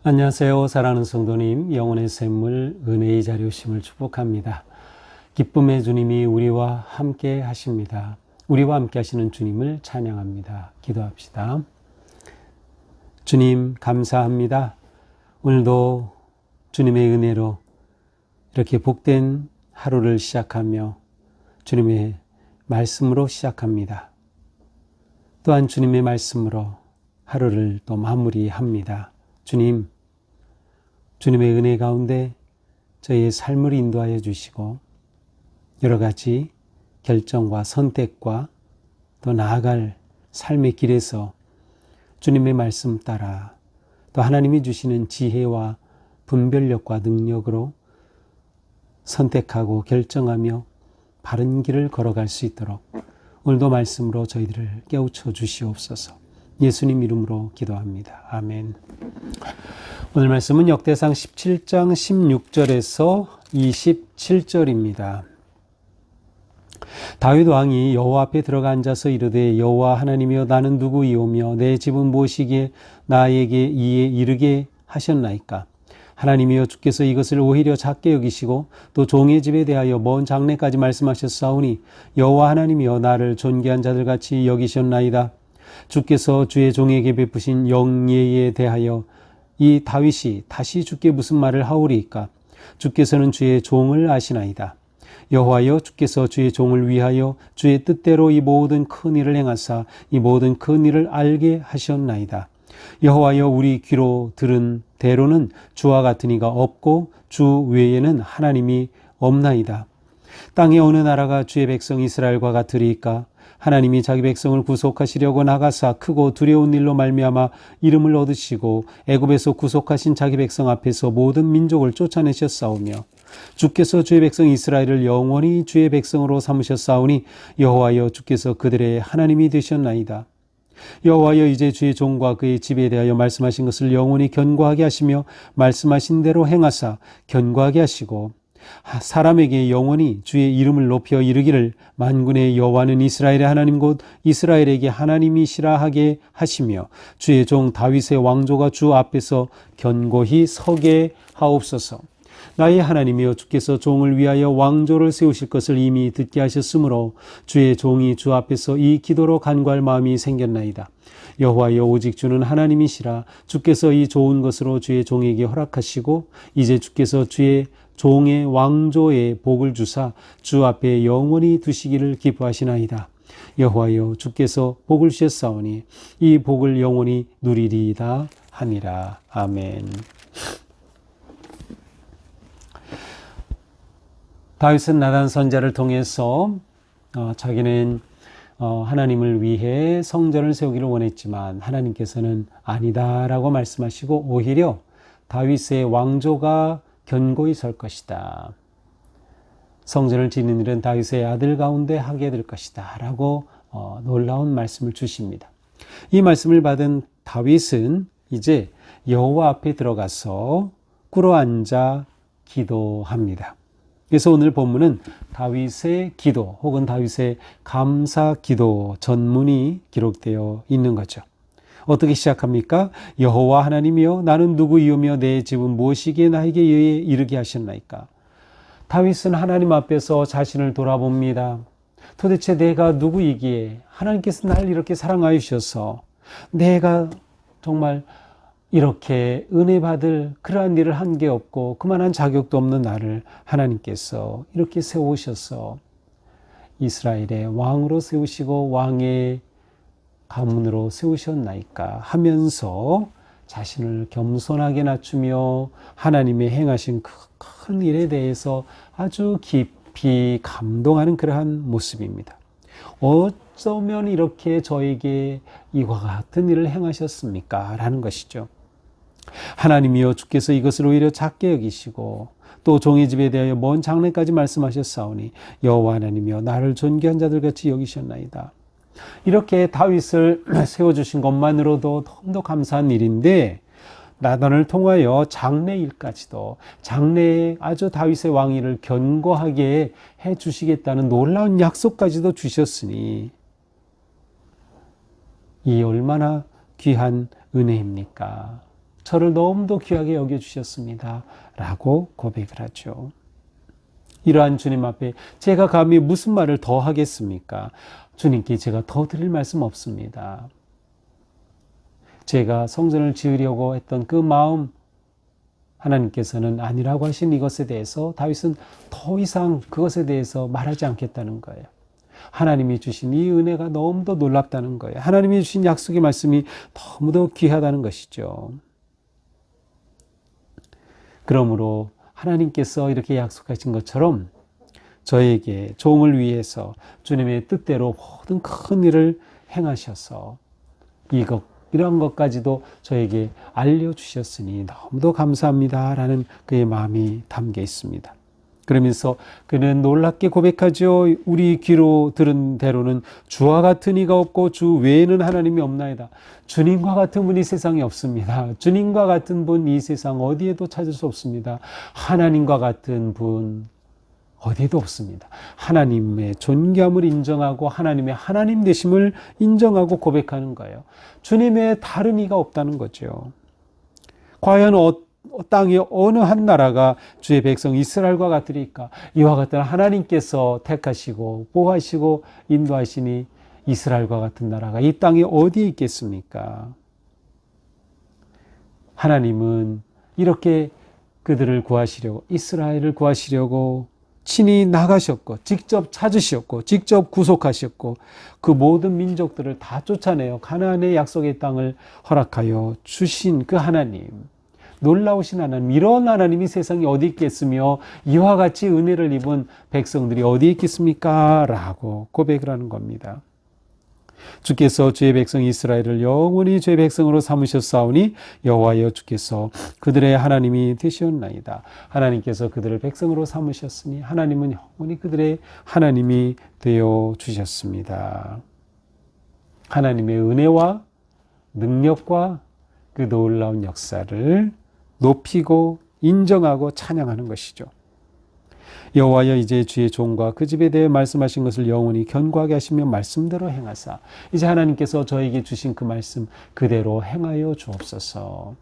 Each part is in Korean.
안녕하세요. 사랑하는 성도님, 영혼의 샘물 은혜의 자리오심을 축복합니다. 기쁨의 주님이 우리와 함께 하십니다. 우리와 함께 하시는 주님을 찬양합니다. 기도합시다. 주님 감사합니다. 오늘도 주님의 은혜로 이렇게 복된 하루를 시작하며 주님의 말씀으로 시작합니다. 또한 주님의 말씀으로 하루를 또 마무리합니다. 주님, 주님의 은혜 가운데 저희의 삶을 인도하여 주시고 여러 가지 결정과 선택과 또 나아갈 삶의 길에서 주님의 말씀 따라 또 하나님이 주시는 지혜와 분별력과 능력으로 선택하고 결정하며 바른 길을 걸어갈 수 있도록 오늘도 말씀으로 저희들을 깨우쳐 주시옵소서. 예수님 이름으로 기도합니다. 아멘. 오늘 말씀은 역대상 17장 16절에서 27절입니다. 다윗 왕이 여호와 앞에 들어가 앉아서 이르되 여호와 하나님이여 나는 누구이오며 내 집은 무엇이기에 나에게 이에 이르게 하셨나이까. 하나님이여 주께서 이것을 오히려 작게 여기시고 또 종의 집에 대하여 먼 장래까지 말씀하셨사오니 여호와 하나님이여 나를 존귀한 자들같이 여기셨나이다. 주께서 주의 종에게 베푸신 영예에 대하여 이 다윗이 다시 주께 무슨 말을 하오리이까. 주께서는 주의 종을 아시나이다. 여호와여 주께서 주의 종을 위하여 주의 뜻대로 이 모든 큰 일을 행하사 이 모든 큰 일을 알게 하셨나이다. 여호와여 우리 귀로 들은 대로는 주와 같은 이가 없고 주 외에는 하나님이 없나이다. 땅의 어느 나라가 주의 백성 이스라엘과 같으리이까. 하나님이 자기 백성을 구속하시려고 나가사 크고 두려운 일로 말미암아 이름을 얻으시고 애굽에서 구속하신 자기 백성 앞에서 모든 민족을 쫓아내셨사오며 주께서 주의 백성 이스라엘을 영원히 주의 백성으로 삼으셨사오니 여호와여 주께서 그들의 하나님이 되셨나이다. 여호와여 이제 주의 종과 그의 집에 대하여 말씀하신 것을 영원히 견고하게 하시며 말씀하신 대로 행하사 견고하게 하시고 사람에게 영원히 주의 이름을 높여 이르기를 만군의 여호와는 이스라엘의 하나님 곧 이스라엘에게 하나님이시라 하게 하시며 주의 종 다윗의 왕조가 주 앞에서 견고히 서게 하옵소서. 나의 하나님이여 주께서 종을 위하여 왕조를 세우실 것을 이미 듣게 하셨으므로 주의 종이 주 앞에서 이 기도로 간구할 마음이 생겼나이다. 여호와여 오직 주는 하나님이시라. 주께서 이 좋은 것으로 주의 종에게 허락하시고 이제 주께서 주의 종의 왕조에 복을 주사 주 앞에 영원히 두시기를 기뻐하시나이다. 여호와여 주께서 복을 주셨사오니 이 복을 영원히 누리리이다 하니라. 아멘. 다윗은 나단 선지자를 통해서 자기는 하나님을 위해 성전을 세우기를 원했지만 하나님께서는 아니다라고 말씀하시고 오히려 다윗의 왕조가 견고히 설 것이다. 성전을 짓는 일은 다윗의 아들 가운데 하게 될 것이다 라고 놀라운 말씀을 주십니다. 이 말씀을 받은 다윗은 이제 여호와 앞에 들어가서 꿇어앉아 기도합니다. 그래서 오늘 본문은 다윗의 기도 혹은 다윗의 감사 기도 전문이 기록되어 있는 거죠. 어떻게 시작합니까? 여호와 하나님이여 나는 누구이오며 내 집은 무엇이기에 나에게 이르게 하셨나이까. 다윗은 하나님 앞에서 자신을 돌아봅니다. 도대체 내가 누구이기에 하나님께서 나를 이렇게 사랑하여 주셔서 내가 정말 이렇게 은혜 받을 그러한 일을 한 게 없고 그만한 자격도 없는 나를 하나님께서 이렇게 세우셔서 이스라엘의 왕으로 세우시고 왕의 가문으로 세우셨나이까 하면서 자신을 겸손하게 낮추며 하나님의 행하신 큰 일에 대해서 아주 깊이 감동하는 그러한 모습입니다. 어쩌면 이렇게 저에게 이와 같은 일을 행하셨습니까? 라는 것이죠. 하나님이여 주께서 이것을 오히려 작게 여기시고 또 종의 집에 대하여 먼 장래까지 말씀하셨사오니 여호와 하나님이여 나를 존귀한 자들같이 여기셨나이다. 이렇게 다윗을 세워주신 것만으로도 너무도 감사한 일인데 나단을 통하여 장래일까지도 장래에 아주 다윗의 왕위를 견고하게 해 주시겠다는 놀라운 약속까지도 주셨으니 이 얼마나 귀한 은혜입니까? 저를 너무도 귀하게 여겨주셨습니다. 라고 고백을 하죠. 이러한 주님 앞에 제가 감히 무슨 말을 더 하겠습니까? 주님께 제가 더 드릴 말씀 없습니다. 제가 성전을 지으려고 했던 그 마음, 하나님께서는 아니라고 하신 이것에 대해서 다윗은 더 이상 그것에 대해서 말하지 않겠다는 거예요. 하나님이 주신 이 은혜가 너무도 놀랍다는 거예요. 하나님이 주신 약속의 말씀이 너무도 귀하다는 것이죠. 그러므로 하나님께서 이렇게 약속하신 것처럼 저에게 종을 위해서 주님의 뜻대로 모든 큰 일을 행하셔서 이런 것까지도 저에게 알려주셨으니 너무도 감사합니다라는 그의 마음이 담겨 있습니다. 그러면서 그는 놀랍게 고백하죠. 우리 귀로 들은 대로는 주와 같은 이가 없고 주 외에는 하나님이 없나이다. 주님과 같은 분이 세상에 없습니다. 주님과 같은 분 이 세상 어디에도 찾을 수 없습니다. 하나님과 같은 분 어디에도 없습니다. 하나님의 존귀함을 인정하고 하나님의 하나님 되심을 인정하고 고백하는 거예요. 주님의 다른 이가 없다는 거죠. 과연 땅의 어느 한 나라가 주의 백성 이스라엘과 같으리까? 이와 같은 하나님께서 택하시고 보호하시고 인도하시니 이스라엘과 같은 나라가 이 땅에 어디에 있겠습니까? 하나님은 이렇게 그들을 구하시려고, 이스라엘을 구하시려고 친히 나가셨고 직접 찾으셨고 직접 구속하셨고 그 모든 민족들을 다 쫓아내어 가나안의 약속의 땅을 허락하여 주신 그 하나님, 놀라우신 하나님, 이런 하나님이 세상에 어디 있겠으며 이와 같이 은혜를 입은 백성들이 어디 있겠습니까? 라고 고백을 하는 겁니다. 주께서 주의 백성 이스라엘을 영원히 주의 백성으로 삼으셨사오니 여호와여 주께서 그들의 하나님이 되시었나이다. 하나님께서 그들을 백성으로 삼으셨으니 하나님은 영원히 그들의 하나님이 되어 주셨습니다. 하나님의 은혜와 능력과 그 놀라운 역사를 높이고 인정하고 찬양하는 것이죠. 여호와여 이제 주의 종과 그 집에 대해 말씀하신 것을 영원히 견고하게 하시며 말씀대로 행하사 이제 하나님께서 저에게 주신 그 말씀 그대로 행하여 주옵소서.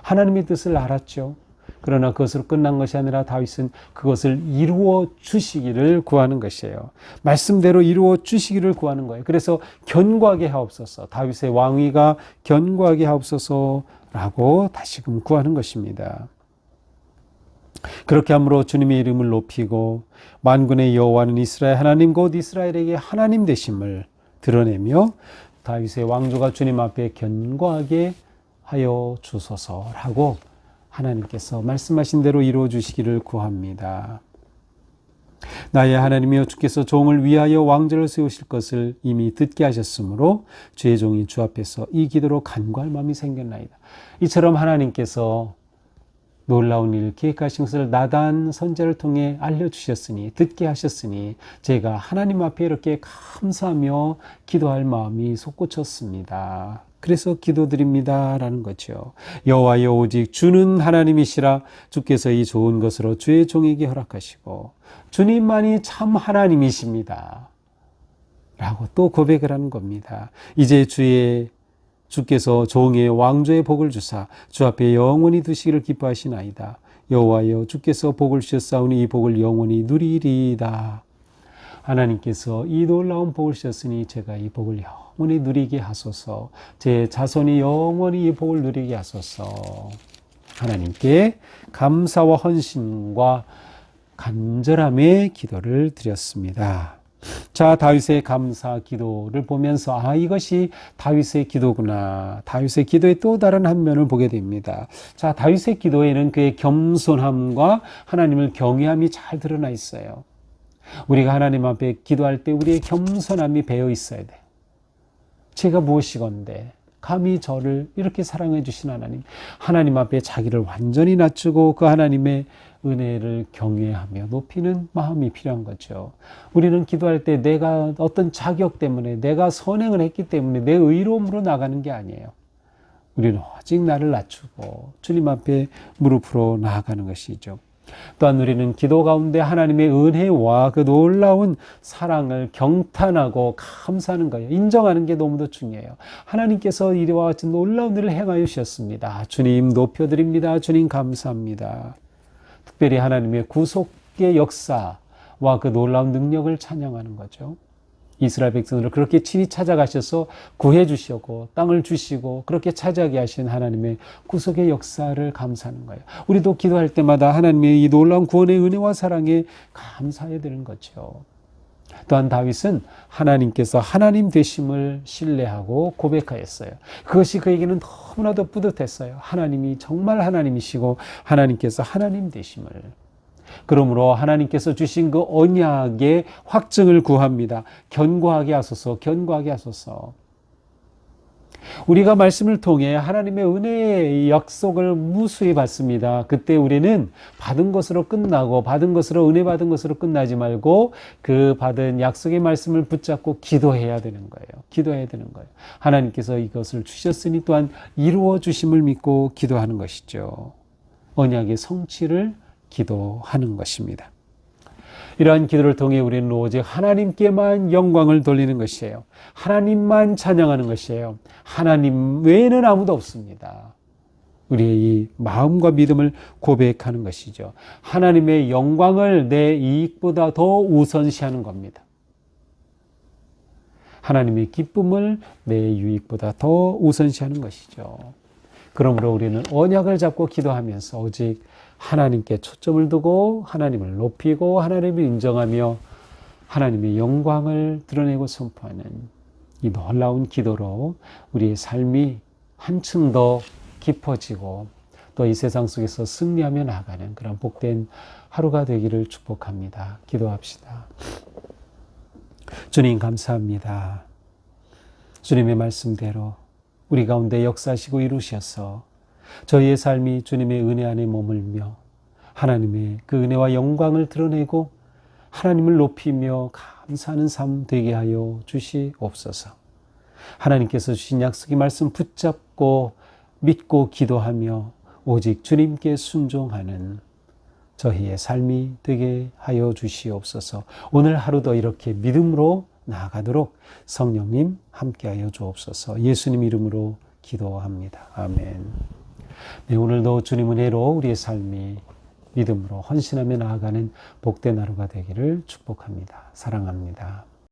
하나님의 뜻을 알았죠. 그러나 그것으로 끝난 것이 아니라 다윗은 그것을 이루어 주시기를 구하는 것이에요. 말씀대로 이루어 주시기를 구하는 거예요. 그래서 견고하게 하옵소서, 다윗의 왕위가 견고하게 하옵소서라고 다시금 구하는 것입니다. 그렇게 함으로 주님의 이름을 높이고 만군의 여호와는 이스라엘 하나님 곧 이스라엘에게 하나님 되심을 드러내며 다윗의 왕조가 주님 앞에 견고하게 하여 주소서라고 하나님께서 말씀하신 대로 이루어 주시기를 구합니다. 나의 하나님이여 주께서 종을 위하여 왕자를 세우실 것을 이미 듣게 하셨으므로 주의 종이 주 앞에서 이 기도로 간구할 마음이 생겼나이다. 이처럼 하나님께서 놀라운 일을 계획하신 것을 나단 선지자를 통해 알려주셨으니 듣게 하셨으니 제가 하나님 앞에 이렇게 감사하며 기도할 마음이 솟구쳤습니다. 그래서 기도드립니다 라는 거죠. 여호와여 오직 주는 하나님이시라. 주께서 이 좋은 것으로 주의 종에게 허락하시고 주님만이 참 하나님이십니다 라고 또 고백을 하는 겁니다. 이제 주께서 종의 왕조의 복을 주사 주 앞에 영원히 두시기를 기뻐하시나이다. 여호와여 주께서 복을 주셨사오니 이 복을 영원히 누리리이다. 하나님께서 이 놀라운 복을 주셨으니 제가 이 복을 영원히 누리게 하소서. 제 자손이 영원히 이 복을 누리게 하소서. 하나님께 감사와 헌신과 간절함의 기도를 드렸습니다. 자, 다윗의 감사 기도를 보면서 이것이 다윗의 기도구나. 다윗의 기도의 또 다른 한 면을 보게 됩니다. 자, 다윗의 기도에는 그의 겸손함과 하나님을 경외함이 잘 드러나 있어요. 우리가 하나님 앞에 기도할 때 우리의 겸손함이 배어 있어야 돼. 제가 무엇이건데 감히 저를 이렇게 사랑해 주신 하나님 앞에 자기를 완전히 낮추고 그 하나님의 은혜를 경외하며 높이는 마음이 필요한 거죠. 우리는 기도할 때 내가 어떤 자격 때문에 내가 선행을 했기 때문에 내 의로움으로 나가는 게 아니에요. 우리는 오직 나를 낮추고 주님 앞에 무릎으로 나아가는 것이죠. 또한 우리는 기도 가운데 하나님의 은혜와 그 놀라운 사랑을 경탄하고 감사하는 거예요. 인정하는 게 너무도 중요해요. 하나님께서 이와 같은 놀라운 일을 행하여 주셨습니다. 주님 높여드립니다. 주님 감사합니다. 특별히 하나님의 구속의 역사와 그 놀라운 능력을 찬양하는 거죠. 이스라엘 백성들을 그렇게 친히 찾아가셔서 구해 주시고 땅을 주시고 그렇게 차지하게 하신 하나님의 구속의 역사를 감사하는 거예요. 우리도 기도할 때마다 하나님의 이 놀라운 구원의 은혜와 사랑에 감사해야 되는 거죠. 또한 다윗은 하나님께서 하나님 되심을 신뢰하고 고백하였어요. 그것이 그에게는 너무나도 뿌듯했어요. 하나님이 정말 하나님이시고 하나님께서 하나님 되심을. 그러므로 하나님께서 주신 그 언약의 확증을 구합니다. 견고하게 하소서, 견고하게 하소서. 우리가 말씀을 통해 하나님의 은혜의 약속을 무수히 받습니다. 그때 우리는 받은 것으로 끝나고 받은 것으로 은혜 받은 것으로 끝나지 말고 그 받은 약속의 말씀을 붙잡고 기도해야 되는 거예요. 기도해야 되는 거예요. 하나님께서 이것을 주셨으니 또한 이루어 주심을 믿고 기도하는 것이죠. 언약의 성취를 기도하는 것입니다. 이러한 기도를 통해 우리는 오직 하나님께만 영광을 돌리는 것이에요. 하나님만 찬양하는 것이에요. 하나님 외에는 아무도 없습니다. 우리의 이 마음과 믿음을 고백하는 것이죠. 하나님의 영광을 내 이익보다 더 우선시하는 겁니다. 하나님의 기쁨을 내 유익보다 더 우선시하는 것이죠. 그러므로 우리는 언약을 잡고 기도하면서 오직 하나님께 초점을 두고 하나님을 높이고 하나님을 인정하며 하나님의 영광을 드러내고 선포하는 이 놀라운 기도로 우리의 삶이 한층 더 깊어지고 또 이 세상 속에서 승리하며 나아가는 그런 복된 하루가 되기를 축복합니다. 기도합시다. 주님 감사합니다. 주님의 말씀대로 우리 가운데 역사하시고 이루셔서 저희의 삶이 주님의 은혜 안에 머물며 하나님의 그 은혜와 영광을 드러내고 하나님을 높이며 감사하는 삶 되게 하여 주시옵소서. 하나님께서 주신 약속의 말씀 붙잡고 믿고 기도하며 오직 주님께 순종하는 저희의 삶이 되게 하여 주시옵소서. 오늘 하루도 이렇게 믿음으로 나아가도록 성령님 함께하여 주옵소서. 예수님 이름으로 기도합니다. 아멘. 네, 오늘도 주님 은혜로 우리의 삶이 믿음으로 헌신하며 나아가는 복된 하루가 되기를 축복합니다. 사랑합니다.